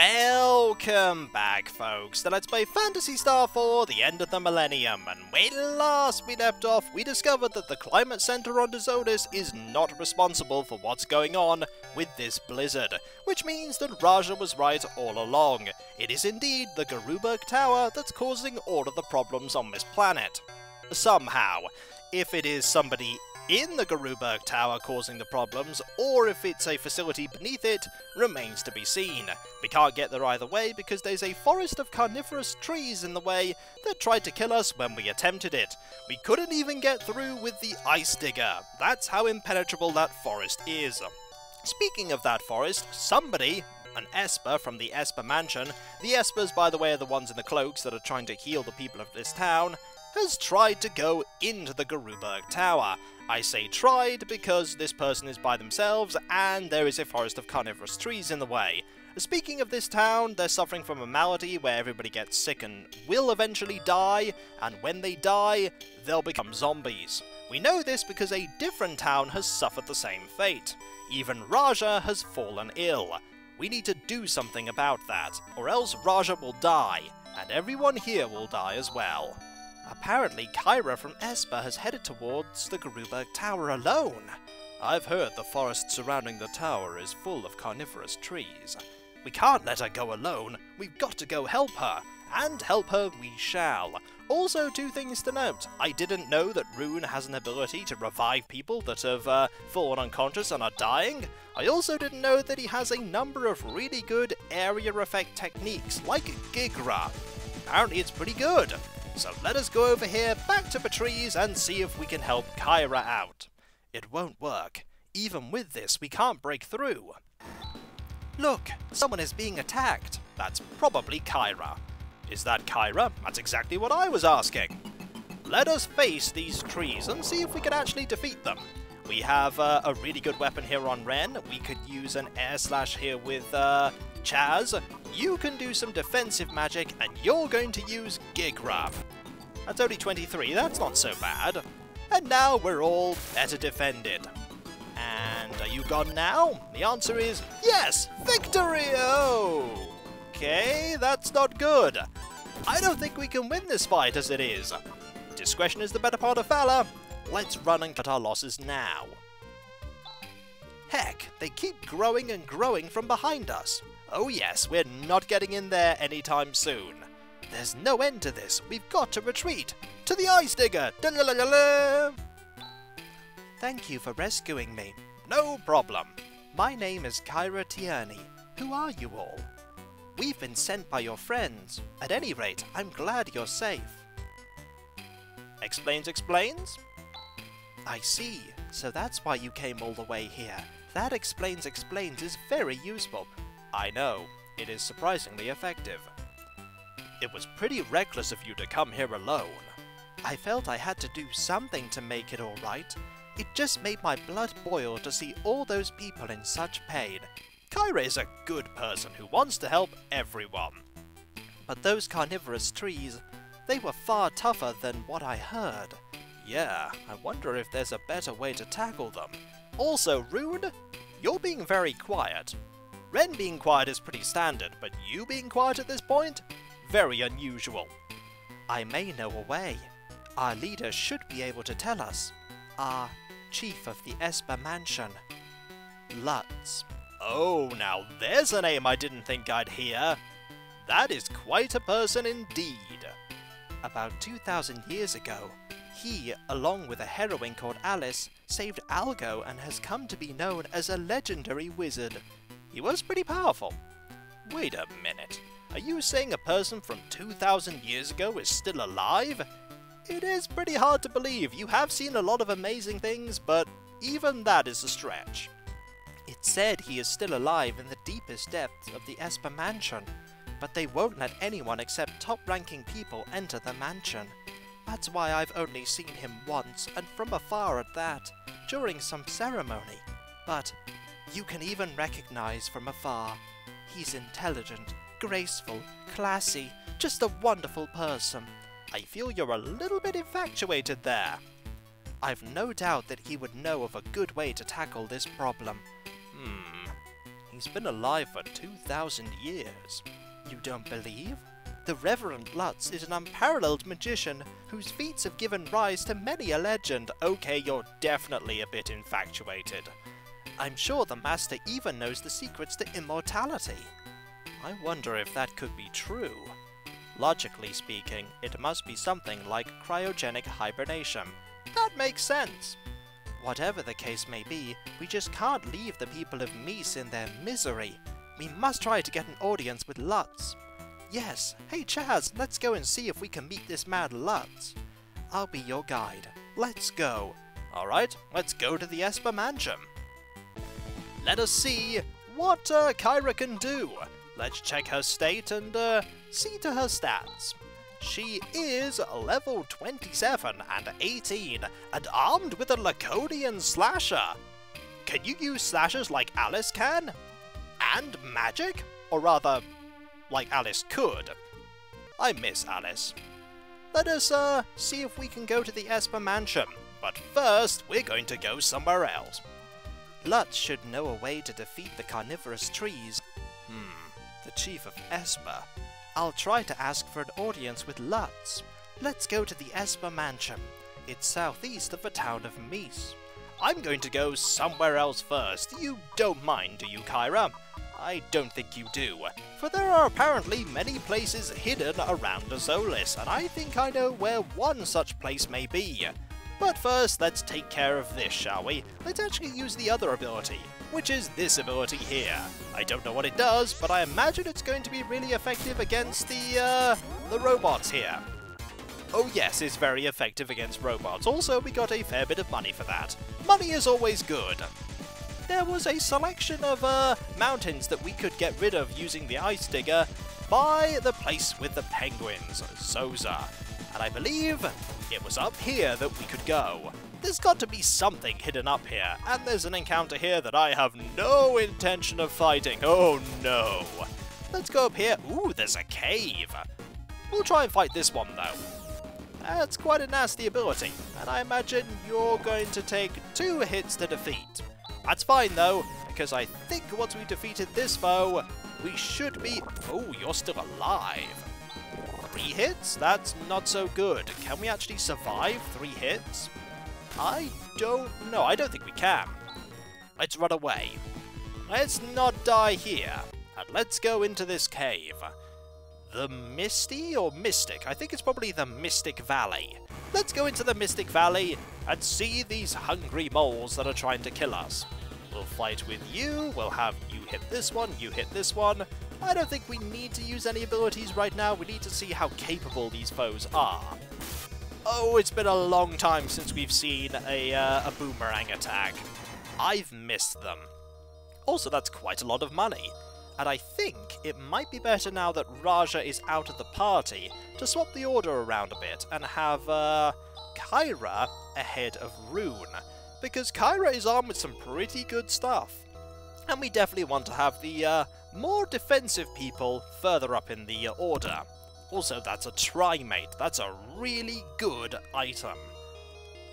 Welcome back, folks, to Let's Play Phantasy Star 4, The End of the Millennium, and when last we left off, we discovered that the Climate Center on Dezolis is not responsible for what's going on with this blizzard, which means that Raja was right all along. It is indeed the Garuberk Tower that's causing all of the problems on this planet. Somehow. If it is somebody in the Garuberk Tower causing the problems, or if it's a facility beneath it, remains to be seen. We can't get there either way because there's a forest of carnivorous trees in the way that tried to kill us when we attempted it. We couldn't even get through with the ice digger. That's how impenetrable that forest is. Speaking of that forest, somebody, an Esper from the Esper mansion, the Espers, by the way, are the ones in the cloaks that are trying to heal the people of this town, has tried to go into the Garuberk Tower. I say tried because this person is by themselves and there is a forest of carnivorous trees in the way. Speaking of this town, they're suffering from a malady where everybody gets sick and will eventually die, and when they die, they'll become zombies. We know this because a different town has suffered the same fate. Even Raja has fallen ill. We need to do something about that, or else Raja will die, and everyone here will die as well. Apparently, Kyra from Esper has headed towards the Garuberk Tower alone. I've heard the forest surrounding the tower is full of carnivorous trees. We can't let her go alone. We've got to go help her. And help her we shall. Also, two things to note. I didn't know that Rune has an ability to revive people that have fallen unconscious and are dying. I also didn't know that he has a number of really good area effect techniques, like Gigra. Apparently it's pretty good. So let us go over here, back to the trees, and see if we can help Kyra out. It won't work. Even with this, we can't break through. Look, someone is being attacked. That's probably Kyra. Is that Kyra? That's exactly what I was asking. Let us face these trees and see if we can actually defeat them. We have a really good weapon here on Ren. We could use an air slash here with Chaz. You can do some defensive magic, and you're going to use Gigra. That's only 23, that's not so bad. And now we're all better defended. And are you gone now? The answer is yes! Victory! Oh! Okay, that's not good. I don't think we can win this fight as it is. Discretion is the better part of valor. Let's run and cut our losses now. Heck, they keep growing and growing from behind us. Oh yes, we're not getting in there anytime soon. There's no end to this. We've got to retreat. To the ice digger! Da-la-la-la-la! Thank you for rescuing me. No problem. My name is Kyra Tierney. Who are you all? We've been sent by your friends. At any rate, I'm glad you're safe. Explains explains? I see. So that's why you came all the way here. That explains explains is very useful. I know. It is surprisingly effective. It was pretty reckless of you to come here alone. I felt I had to do something to make it alright. It just made my blood boil to see all those people in such pain. Kyra is a good person who wants to help everyone. But those carnivorous trees, they were far tougher than what I heard. Yeah, I wonder if there's a better way to tackle them. Also, Rune, you're being very quiet. Ren being quiet is pretty standard, but you being quiet at this point? Very unusual. I may know a way. Our leader should be able to tell us. Our chief of the Esper mansion. Lutz. Oh, now there's a name I didn't think I'd hear. That is quite a person indeed. About 2,000 years ago, he, along with a heroine called Alice, saved Algo and has come to be known as a legendary wizard. He was pretty powerful. Wait a minute. Are you saying a person from 2,000 years ago is still alive? It is pretty hard to believe. You have seen a lot of amazing things, but even that is a stretch. It's said he is still alive in the deepest depths of the Esper mansion, but they won't let anyone except top-ranking people enter the mansion. That's why I've only seen him once, and from afar at that, during some ceremony. But you can even recognize from afar. He's intelligent, graceful, classy, just a wonderful person. I feel you're a little bit infatuated there. I've no doubt that he would know of a good way to tackle this problem. He He's been alive for 2,000 years. You don't believe? The Reverend Lutz is an unparalleled magician whose feats have given rise to many a legend. Okay, you're definitely a bit infatuated. I'm sure the Master even knows the secrets to immortality. I wonder if that could be true. Logically speaking, it must be something like cryogenic hibernation. That makes sense. Whatever the case may be, we just can't leave the people of Meese in their misery. We must try to get an audience with Lutz. Yes, hey Chaz, let's go and see if we can meet this mad Lutz. I'll be your guide. Let's go. Alright, let's go to the Esper mansion. Let us see what Kyra can do. Let's check her state and see to her stats. She is level 27 and 18 and armed with a Laconian slasher. Can you use slashers like Alice can? And magic? Or rather, like Alice could. I miss Alice. Let us see if we can go to the Esper mansion. But first, we're going to go somewhere else. Lutz should know a way to defeat the carnivorous trees. The chief of Esper. I'll try to ask for an audience with Lutz. Let's go to the Esper mansion. It's southeast of the town of Meese. I'm going to go somewhere else first. You don't mind, do you, Kyra? I don't think you do, for there are apparently many places hidden around Dezolis, and I think I know where one such place may be. But first, let's take care of this, shall we? Let's actually use the other ability, which is this ability here. I don't know what it does, but I imagine it's going to be really effective against the robots here. Oh yes, it's very effective against robots. Also, we got a fair bit of money for that. Money is always good. There was a selection of mountains that we could get rid of using the ice digger by the place with the penguins, Zoza. And I believe it was up here that we could go. There's got to be something hidden up here, and there's an encounter here that I have no intention of fighting. Oh no. Let's go up here. Ooh, there's a cave. We'll try and fight this one though. That's quite a nasty ability, and I imagine you're going to take 2 hits to defeat. That's fine though, because I think once we defeated this foe, we should be... Oh, you're still alive. 3 hits? That's not so good. Can we actually survive 3 hits? I don't know. I don't think we can. Let's run away. Let's not die here. And let's go into this cave. The Misty or Mystic? I think it's probably the Mystic Valley. Let's go into the Mystic Valley and see these hungry moles that are trying to kill us. We'll fight with you, we'll have you hit this one, you hit this one. I don't think we need to use any abilities right now, we need to see how capable these foes are. Oh, it's been a long time since we've seen a boomerang attack. I've missed them. Also, that's quite a lot of money. And I think it might be better now that Raja is out of the party to swap the order around a bit and have Kyra ahead of Rune, because Kyra is armed with some pretty good stuff. And we definitely want to have the more defensive people further up in the order. Also, that's a Trimate. That's a really good item.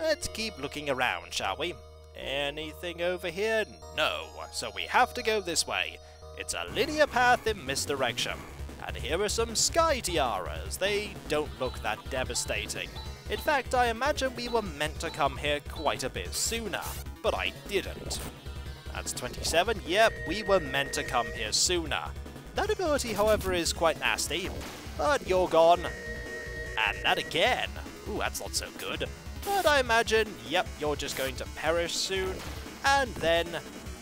Let's keep looking around, shall we? Anything over here? No. So we have to go this way. It's a linear path in misdirection. And here are some sky tiaras. They don't look that devastating. In fact, I imagine we were meant to come here quite a bit sooner, but I didn't. That's 27. Yep, we were meant to come here sooner. That ability, however, is quite nasty, but you're gone. And that again. Ooh, that's not so good. But I imagine, yep, you're just going to perish soon. And then,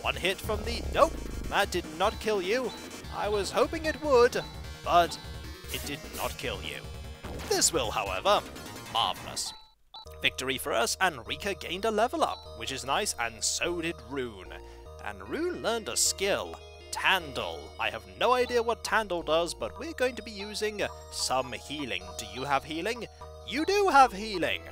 one hit from the... Nope, that did not kill you. I was hoping it would, but it did not kill you. This will, however. Marvellous. Victory for us, and Rika gained a level up, which is nice, and so did Rune. And Rune learned a skill, Tandle. I have no idea what Tandle does, but we're going to be using some healing. Do you have healing? You do have healing!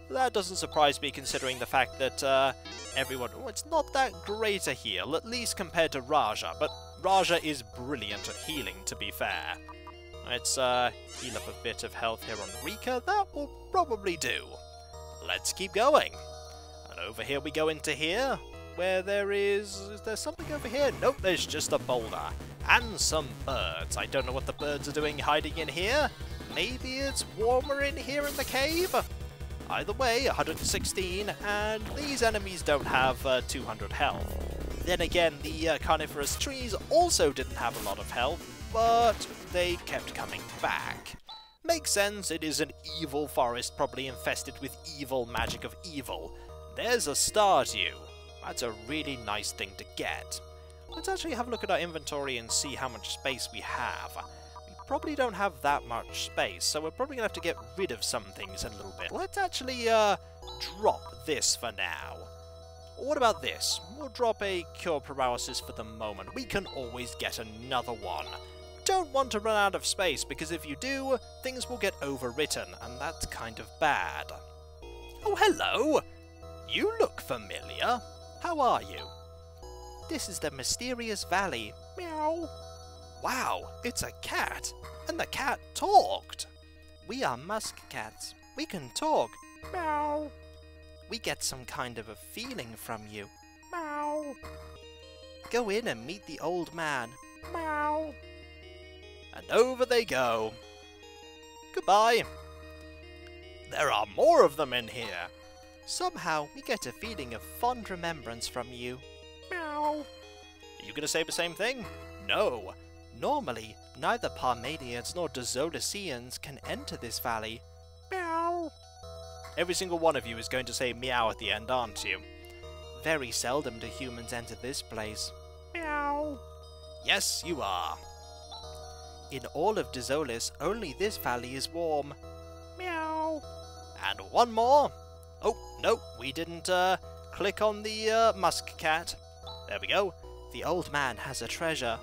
That doesn't surprise me considering the fact that everyone... Oh, it's not that great a heal, at least compared to Raja, but Raja is brilliant at healing, to be fair. Let's heal up a bit of health here on Rika. That will probably do. Let's keep going. And over here we go into here, where there is there something over here? Nope, there's just a boulder. And some birds. I don't know what the birds are doing hiding in here. Maybe it's warmer in here in the cave? Either way, 116, and these enemies don't have 200 health. Then again, the carnivorous trees also didn't have a lot of health, but they kept coming back. Makes sense, it is an evil forest, probably infested with evil magic of evil. There's a Stardew. That's a really nice thing to get. Let's actually have a look at our inventory and see how much space we have. We probably don't have that much space, so we're probably going to have to get rid of some things a little bit. Let's actually drop this for now. What about this? We'll drop a cure paralysis for the moment. We can always get another one. Don't want to run out of space, because if you do, things will get overwritten, and that's kind of bad. Oh, hello! You look familiar. How are you? This is the mysterious valley. Meow. Wow, it's a cat, and the cat talked. We are Musk cats. We can talk. Meow. We get some kind of a feeling from you. Meow. Go in and meet the old man. Meow. And over they go. Goodbye. There are more of them in here. Somehow we get a feeling of fond remembrance from you. Meow. Are you going to say the same thing? No. Normally, neither Parmadians nor Dezolisians can enter this valley. Meow. Every single one of you is going to say meow at the end, aren't you? Very seldom do humans enter this place. Meow. Yes, you are. In all of Dezolis, only this valley is warm. Meow. And one more. Oh, no, we didn't click on the Musk cat. There we go. The old man has a treasure.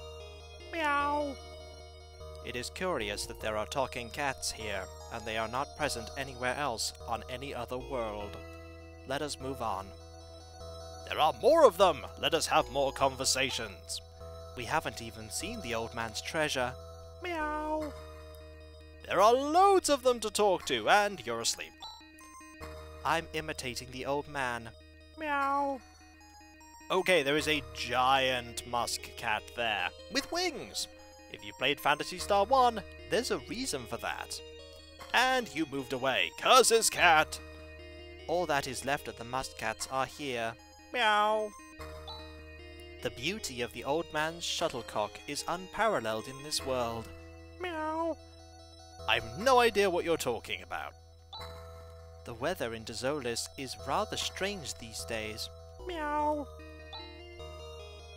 Meow. It is curious that there are talking cats here, and they are not present anywhere else on any other world. Let us move on. There are more of them! Let us have more conversations. We haven't even seen the old man's treasure. Meow. There are loads of them to talk to, and you're asleep. I'm imitating the old man. Meow. Okay, there is a giant musk cat there, with wings. If you played Phantasy Star 1, there's a reason for that. And you moved away. Curses, cat! All that is left of the musk cats are here. Meow. The beauty of the old man's shuttlecock is unparalleled in this world. Meow. I've no idea what you're talking about. The weather in Dezolis is rather strange these days. Meow.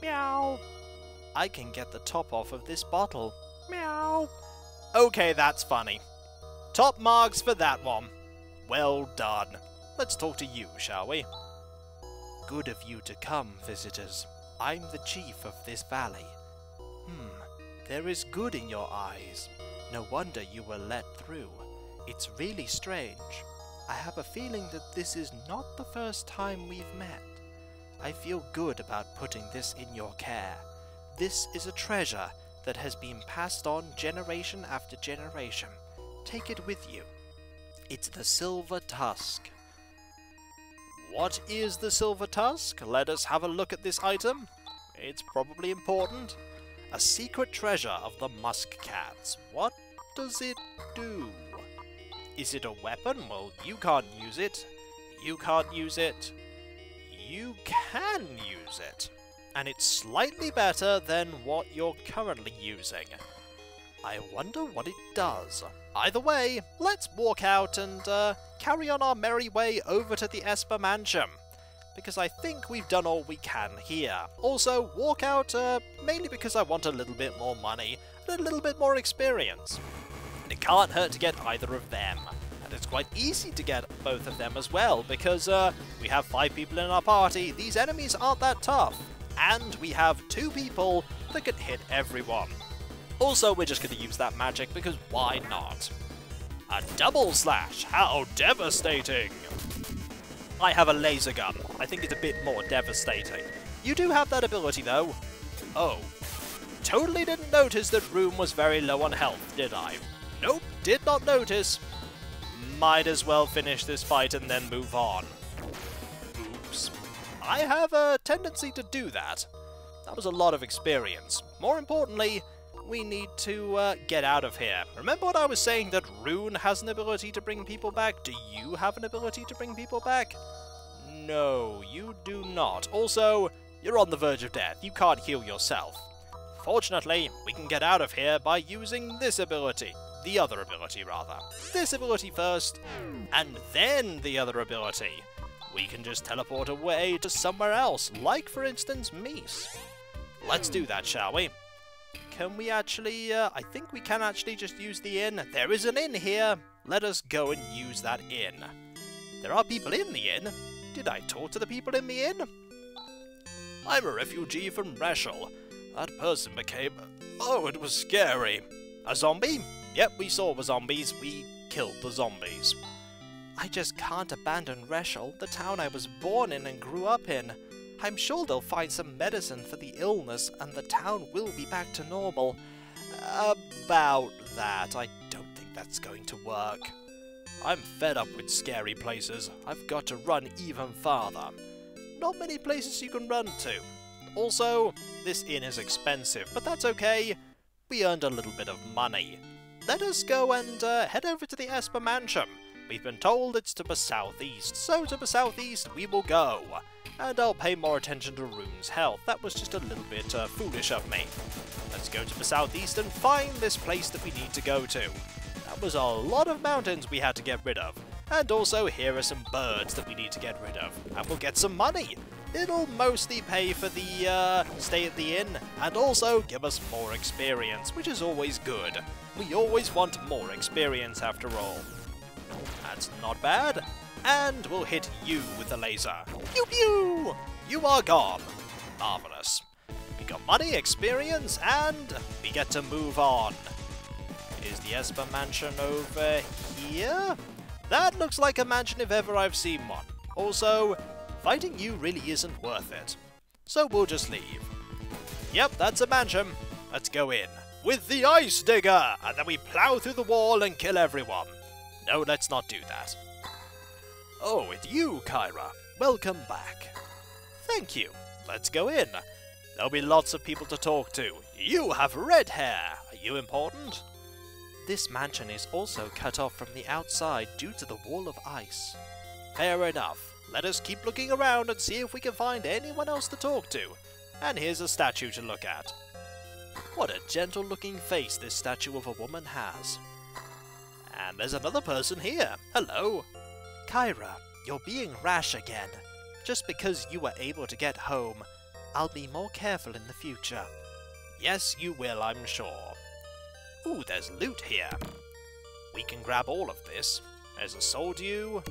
Meow. I can get the top off of this bottle. Meow. Okay, that's funny. Top marks for that one. Well done. Let's talk to you, shall we? Good of you to come, visitors. I'm the chief of this valley. There is good in your eyes. No wonder you were let through. It's really strange. I have a feeling that this is not the first time we've met. I feel good about putting this in your care. This is a treasure that has been passed on generation after generation. Take it with you. It's the silver tusk. What is the silver tusk? Let us have a look at this item. It's probably important. A secret treasure of the musk cats. What does it do? Is it a weapon? Well, you can't use it. You can't use it. You can use it. And it's slightly better than what you're currently using. I wonder what it does. Either way, let's walk out and carry on our merry way over to the Esper mansion. Because I think we've done all we can here. Also, walk out mainly because I want a little bit more money and a little bit more experience. And it can't hurt to get either of them. And it's quite easy to get both of them as well, because we have 5 people in our party. These enemies aren't that tough. And we have 2 people that can hit everyone. Also, we're just going to use that magic, because why not? A double slash! How devastating! I have a laser gun. I think it's a bit more devastating. You do have that ability, though. Oh. Totally didn't notice that Room was very low on health, did I? Nope, did not notice. Might as well finish this fight and then move on. Oops. I have a tendency to do that. That was a lot of experience. More importantly, we need to get out of here. Remember what I was saying, that Rune has an ability to bring people back? Do you have an ability to bring people back? No, you do not. Also, you're on the verge of death. You can't heal yourself. Fortunately, we can get out of here by using this ability. The other ability, rather. This ability first, and then the other ability. We can just teleport away to somewhere else, like, for instance, Meese. Let's do that, shall we? Can we actually, I think we can actually just use the inn. There is an inn here. Let us go and use that inn. There are people in the inn. Did I talk to the people in the inn? I'm a refugee from Reshel. That person became... Oh, it was scary. A zombie? Yep, we saw the zombies. We killed the zombies. I just can't abandon Reshel, the town I was born in and grew up in. I'm sure they'll find some medicine for the illness and the town will be back to normal. About that, I don't think that's going to work. I'm fed up with scary places. I've got to run even farther. Not many places you can run to. Also, this inn is expensive, but that's okay. We earned a little bit of money. Let us go and head over to the Esper mansion. We've been told it's to the southeast, so to the southeast we will go. And I'll pay more attention to Rune's health. That was just a little bit foolish of me. Let's go to the southeast and find this place that we need to go to. That was a lot of mountains we had to get rid of. And also, here are some birds that we need to get rid of. And we'll get some money. It'll mostly pay for the stay at the inn, and also give us more experience, which is always good. We always want more experience after all. That's not bad. And we'll hit you with the laser. Pew pew! You are gone. Marvellous. We got money, experience, and we get to move on. Is the Esper mansion over here? That looks like a mansion if ever I've seen one. Also, fighting you really isn't worth it. So we'll just leave. Yep, that's a mansion. Let's go in. With the ice digger! And then we plow through the wall and kill everyone. No, let's not do that. Oh, it's you, Kyra. Welcome back. Thank you. Let's go in. There'll be lots of people to talk to. You have red hair. Are you important? This mansion is also cut off from the outside due to the wall of ice. Fair enough. Let us keep looking around and see if we can find anyone else to talk to. And here's a statue to look at. What a gentle-looking face this statue of a woman has. And there's another person here. Hello. Kyra, you're being rash again. Just because you were able to get home, I'll be more careful in the future. Yes, you will, I'm sure. Ooh, there's loot here. We can grab all of this. There's a soul due.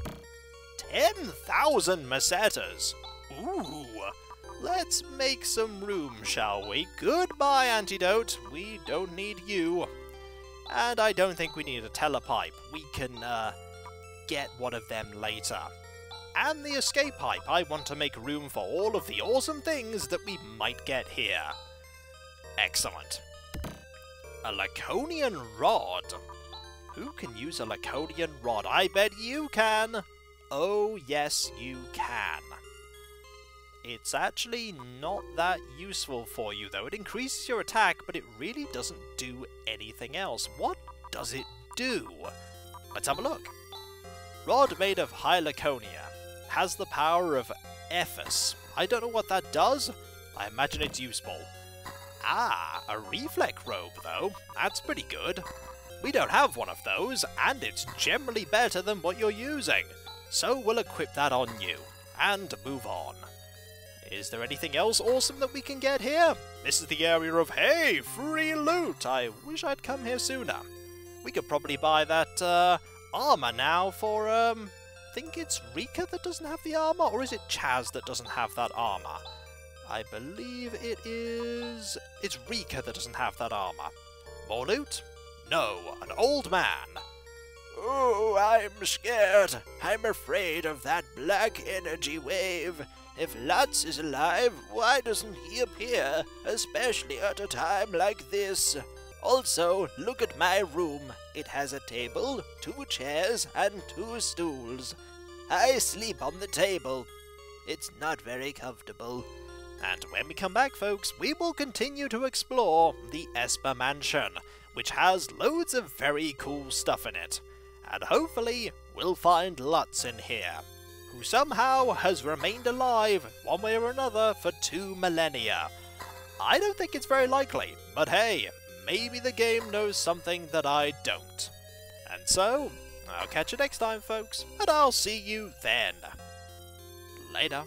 10,000 macetas! Ooh! Let's make some room, shall we? Goodbye, Antidote. We don't need you. And I don't think we need a telepipe. We can, get one of them later. And the escape pipe. I want to make room for all of the awesome things that we might get here. Excellent. A Laconian rod. Who can use a Laconian rod? I bet you can. Oh, yes, you can. It's actually not that useful for you, though. It increases your attack, but it really doesn't do anything else. What does it do? Let's have a look. Rod made of high Laconia. Has the power of Ephes. I don't know what that does. I imagine it's useful. Ah, a reflect robe, though. That's pretty good. We don't have one of those, and it's generally better than what you're using. So we'll equip that on you, and move on. Is there anything else awesome that we can get here? This is the area of, hey, free loot! I wish I'd come here sooner. We could probably buy that, armor now for, I think it's Rika that doesn't have the armor, or is it Chaz that doesn't have that armor? I believe it is... It's Rika that doesn't have that armor. More loot? No, an old man. Oh, I'm scared. I'm afraid of that black energy wave. If Lutz is alive, why doesn't he appear, especially at a time like this? Also, look at my room. It has a table, 2 chairs, and 2 stools. I sleep on the table. It's not very comfortable. And when we come back, folks, we will continue to explore the Esper Mansion, which has loads of very cool stuff in it. And hopefully, we'll find Lutz in here, who somehow has remained alive, one way or another, for 2 millennia. I don't think it's very likely, but hey, maybe the game knows something that I don't. And so, I'll catch you next time, folks, and I'll see you then. Later.